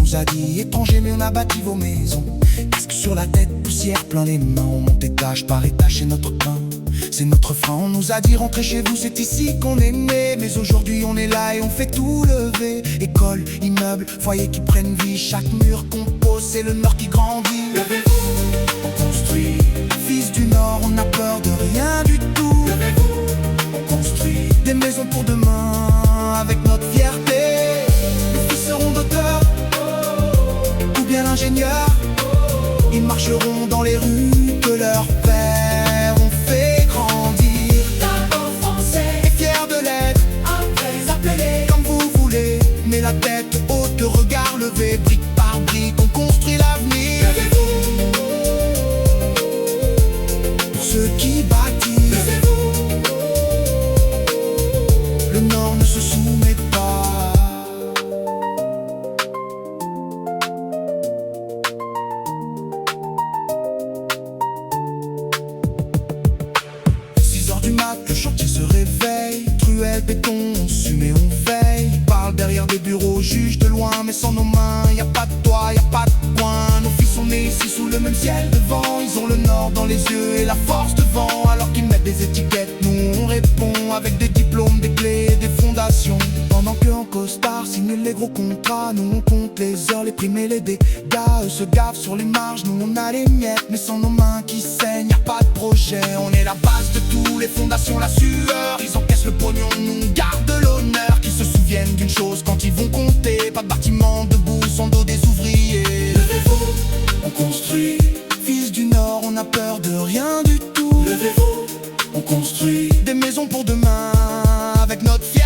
nous a dit étrangers, mais on a bâti vos maisons. Casque sur la tête, poussière plein les mains. On monte étage par étage, c'est notre pain, c'est notre frein. On nous a dit rentrez chez vous, c'est ici qu'on est né. Mais aujourd'hui on est là et on fait tout lever. École, immeuble, foyer qui prennent vie. Chaque mur qu'on pose, c'est le Nord qui grandit. Levez-vous, on construit. Fils du Nord, on n'a peur de rien du tout. Levez-vous, on construit des maisons pour demain avec notre fierté. Nos fils seront docteurs ou bien l'ingénieur. Ils marcheront dans les rues que leurs pères ont fait grandir. D'abord français Et fiers de l'être, après appelé. comme vous voulez. Mais la tête haute, le regard levé. Brique par brique, on construit l'avenir. Levez-vous, Pour ceux qui bâtissent, levez-vous, le Nord ne se soumet pas. Du mat, le chantier se réveille. Truelle, béton, on sume et on veille. On parle derrière des bureaux, juge de loin. Mais sans nos mains, y a pas de toit, y a pas de coin. Nos fils sont nés ici sous le même ciel devant. Ils ont le Nord dans les yeux et la force devant. Alors qu'ils mettent des étiquettes, nous on répond avec des diplômes, des clés et des fondations. Pendant que en costard signe les gros contrats, nous on compte les heures, les primes et les dégâts. Eux se gavent sur les marges, nous on a les miettes. Mais sans nos mains qui saignent, y a pas de projet. On est la base de tout, les fondations, la sueur. Ils encaissent le pognon, nous gardent l'honneur. Qu'ils se souviennent d'une chose quand ils vont compter. Pas de bâtiment debout sans dos des ouvriers. levez-vous, On construit, fils du Nord, on a peur de rien du tout. levez-vous, On construit des maisons pour demain avec notre fierté.